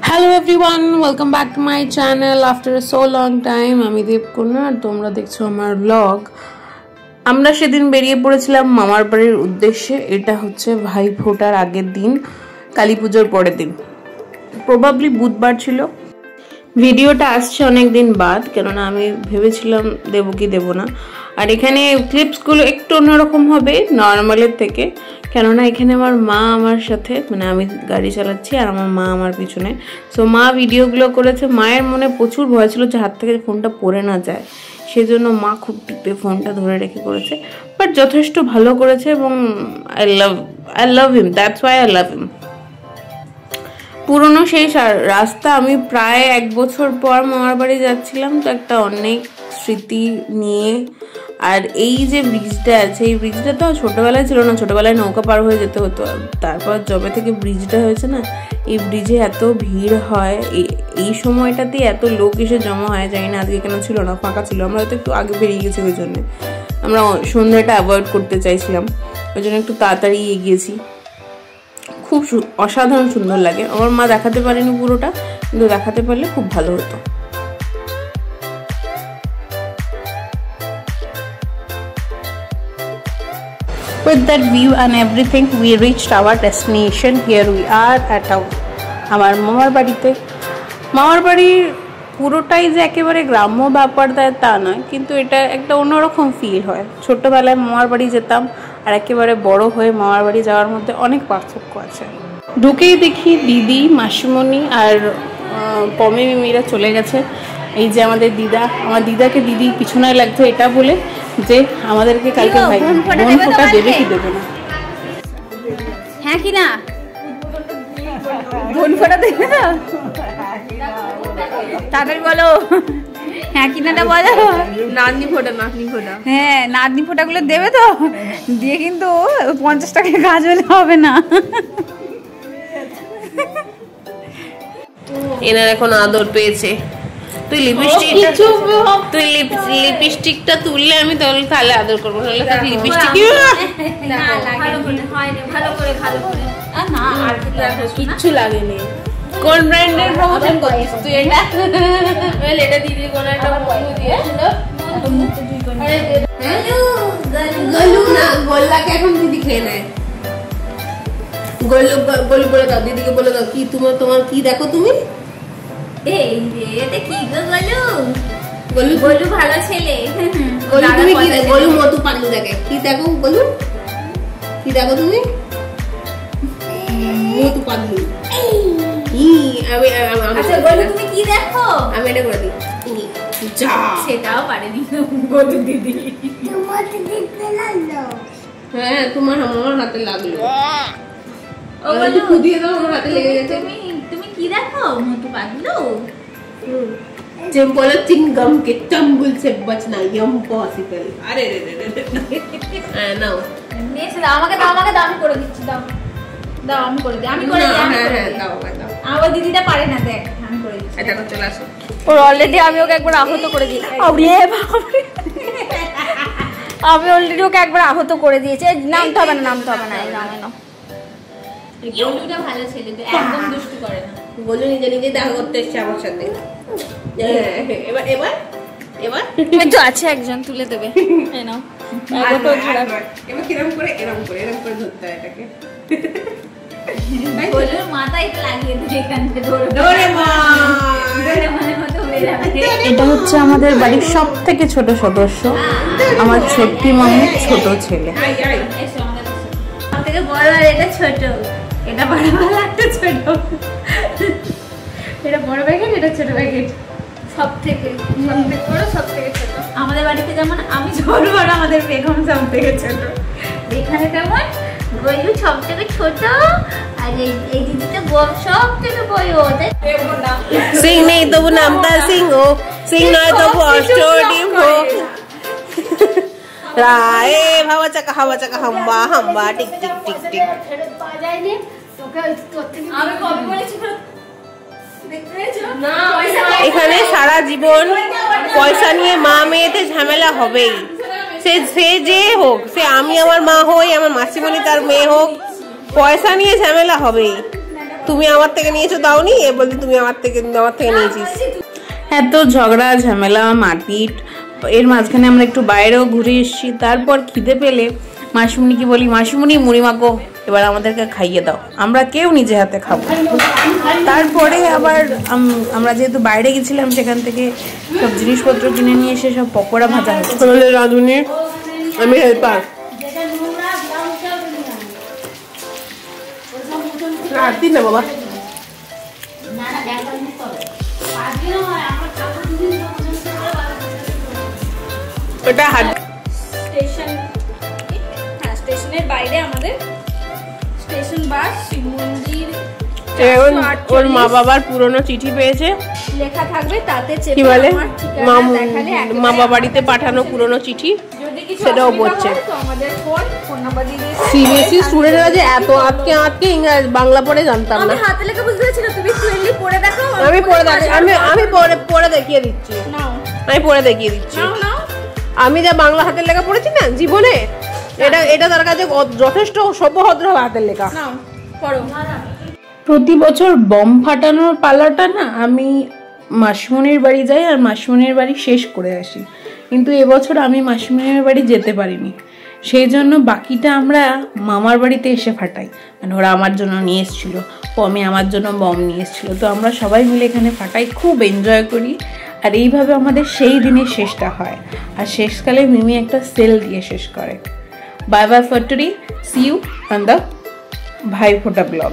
Hello everyone, welcome back to my channel after a so long time. আমি দেবকন্যা আর তোমরা দেখছো আমার ব্লগ। আমরা সেদিন বেরিয়ে পড়েছিলাম মামার বাড়ির উদ্দেশ্যে। এটা হচ্ছে ভাইফোঁটার আগের দিন, কালীপুজোর পরের দিন, প্রবাবলি বুধবার ছিল। ভিডিওটা আসছে অনেক দিন বাদ, কেননা আমি ভেবেছিলাম দেবো কি দেবো না। আর এখানে ক্লিপসগুলো একটু অন্যরকম হবে নর্মালের থেকে, কেননা এখানে আমার মা আমার সাথে, মানে আমি গাড়ি চালাচ্ছি আর আমার মা আমার পিছনে। সো মা ভিডিওগুলো করেছে। মায়ের মনে প্রচুর ভয় ছিল যে হাত থেকে ফোনটা পড়ে না যায়, সেজন্য মা খুব টিপে ফোনটা ধরে রেখে করেছে। বাট যথেষ্ট ভালো করেছে এবং I love him, that's why I love him. পুরনো সেই রাস্তা, আমি প্রায় 1 বছর পর মামার বাড়ি যাচ্ছিলাম, তো একটা অনেক স্মৃতি নিয়ে। আর এই যে ব্রিজটা আছে, এই ব্রিজটা তো ছোটবেলায় ছিল না, ছোটবেলায় নৌকা পার হয়ে যেতে হতো। তারপর যবে থেকে ব্রিজটা হয়েছে না, এই ব্রিজে এত ভিড় হয়, এই সময়টাতে এত লোক এসে জমা হয়। জানি না আজকে কেন ছিল না, ফাঁকা ছিল। আমরা হয়তো একটু আগে বেরিয়ে গেছি, ওই জন্য আমরা সন্ধ্যাটা অ্যাভয়েড করতে চাইছিলাম, ওই জন্য একটু তাড়াতাড়ি এগিয়েছি। খুব অসাধারণ সুন্দর লাগে। আমার মা দেখাতে পারেনি পুরোটা, কিন্তু দেখাতে পারলে খুব ভালো হতো। With that view and everything, we reached our destination. Here we are at আমার মামার বাড়িতে। মামার বাড়ির পুরোটাই যে একেবারে গ্রাম্য ব্যাপার দেয় তা নয়, কিন্তু এটা একটা অন্যরকম ফিল হয়। ছোট্টবেলায় মামার বাড়ি যেতাম আর একেবারে বড় হয়ে মামার বাড়ি যাওয়ার মধ্যে অনেক পার্থক্য আছে। ঢুকেই দেখি দিদি, মাসিমণি আর পমি মিমিরা চলে গেছে। এই যে আমাদের দিদা, আমার দিদাকে দিদি পিছনে লাগছে এটা বলে যে আমাদেরকে কালকে ভাই বোন ফোঁটা দেবে কি দেবে না। হ্যাঁ কি না বোন ফোঁটা দেবে না, তাড়াতাড়ি বলো। হ্যাঁ কি না বলো। নাতনি ফোঁটা, নাতনি ফোঁটা। হ্যাঁ, নাতনি ফোঁটাগুলো দেবে তো, দিয়ে কিন্তু 50 টাকায় কাজ হলে হবে না। এনার এখন আদর পেয়েছে। তুই লিপস্টিকটা তুললে আমি তাহলে আদর করবো, নাহলে তুই লিপস্টিক কিচ্ছু লাগেনি। কোন ব্র্যান্ডের প্রমোশন করছিস তুই? এটা দিদি কোন একটা বন্ধু দিয়েছিল। গলু না, গোল্লাকে এখন দিদি খেয়ে নেয়। গোলু বলে দাও, দিদিকে বলে দাও কি তোমার কি দেখো তুমি? গোলু ভালো ছেলে। গোলু মধু পাগলু দেখে কি দেখো? গোলু কি দেখো তুমি? মধু পাগলু। তুমি কি দেখো? আমি এটা করে দিই, সেটাও পারেনি গোলু দিদি। হ্যাঁ, তোমার আমার হাতে লাগলো। খুদিয়ে দাও, আমার হাতে লেগে গেছে। তুমি কি দেখো? মোটু পাগলু। जब बोलो चिंगम के चंगुल से बचना इम्पॉसिबल। अरे रे रे रे नाउ নেক্সট দাও, আমাকে দাও, আমি করে দিচ্ছি। দাও আমি করে দিই, আমি করে দিই। হ্যাঁ দাও। আমার দিদিটা পারে না, দেখ আমি করে দিচ্ছি। এটা চলে আসো। ওর অলরেডি আমি ওকে একবার আহত করে দিই। আরে বাবা, আমি অলরেডি ওকে একবার আহত করে দিয়েছি। নামতে হবে না, এই নামে না। গোলুটা ভালো ছেলে, একদম দুষ্টু করে না। গোলু নিজে দেখা করতে এসেছে আমার সাথে। এবার তো আছে একজন তুলে দেবে। এই নাও, এবার কিরকম করে এরকম করে ধরতে হয় এটাকে। গোলুর মাথা এটা লাগিয়ে দিই এখানে, এটা হচ্ছে আমাদের বাড়ির সব থেকে ছোট সদস্য, আমার ছোট্টি মামুর ছোট ছেলে। থেকে বড় আর এটা ছোট, এটা বড় একটা ছোট। এটা বড় প্যাকেট, এটা ছোট প্যাকেট। সব থেকে বড়, সব থেকে ছোট। আমাদের বাড়িতে যেমন আমি ছোট, বড় আমাদের বেগম সব থেকে ছোট। এখানে তেমন গোলু সব থেকে ছোট, আর এই দিদিটা সব থেকে বড়। সিং নেই তবু নামতা সিং ও, সিং নয় তবু অষ্টডিম হো। রায়ে হাওয়া চাকা হাম্বা টিক টিক টিক টিক। আমি কপি করেছি। এখানে সারা জীবন পয়সা নিয়ে মা মেয়েতে ঝামেলা হবেই। সে যে হোক, সে আমি আমার মা হই, আমার মাসিমণি তার মেয়ে হোক, পয়সা নিয়ে ঝামেলা হবেই। তুমি আমার থেকে নিয়েছো দাওনি, এ বলতে তুমি আমার থেকে নিয়েছিস। এত ঝগড়া ঝামেলা মারপিট, এর মাঝখানে আমরা একটু বাইরেও ঘুরে এসেছি। তারপর খিদে পেলে মাসিমণিকে বলি, মাসিমণি মুড়ি মাখো, এবার আমাদেরকে খাইয়ে দাও, আমরা কেউ নিজে হাতে খাবো। তারপরে আবার আমরা যেহেতু বাইরে গেছিলাম, সেখান থেকে সব জিনিসপত্র কিনে নিয়ে এসে সব পকোড়া ভাজা হচ্ছে। রাঁধুনি, আমি হেল্পার। রাঁধতি না বাবা, ওটা হাট স্টেশন, হ্যাঁ স্টেশনের বাইরে আমাদের স্টেশন বাস, শিব মন্দির। ওর মা বাবার পুরনো চিঠি পেয়েছে, লেখা থাকবে তাতে কি বলে মা বাবাড়িতে পাঠানো পুরনো চিঠি, সেটাও পড়ছে। সিবিএসই স্টুডেন্টরা যে এত আটকে ইংরেজি বাংলা পড়ে জানতাম না। হাতে লেখা বুঝতে পারছি না, তুমি ফ্রেন্ডলি পড়ে দেখো। আমি পড়ে দেখিয়ে দিচ্ছি, আমি পড়ে দেখিয়ে দিচ্ছি। আমি যা বাংলা হাতের লেখা পড়েছি না জীবনে, এটা তার কাছে যথেষ্ট সভ্যভদ্র হাতের লেখা। প্রতি বছর বম ফাটানোর পালাটা না আমি মাসিমণির বাড়ি যাই আর মাসিমণির বাড়ি শেষ করে আসি, কিন্তু এবছর আমি মাসিমণির বাড়ি যেতে পারিনি। সেই জন্য বাকিটা আমরা মামার বাড়িতে এসে ফাটাই। মানে ওরা আমার জন্য নিয়ে এসেছিলো, পমি আমার জন্য বম নিয়ে এসেছিলো, তো আমরা সবাই মিলে এখানে ফাটাই, খুব এনজয় করি। আর এইভাবে আমাদের সেই দিনের শেষটা হয়। আর শেষকালে মিমি একটা সেল দিয়ে শেষ করে। Bye bye for today, see you on the Bhaiphonta blog.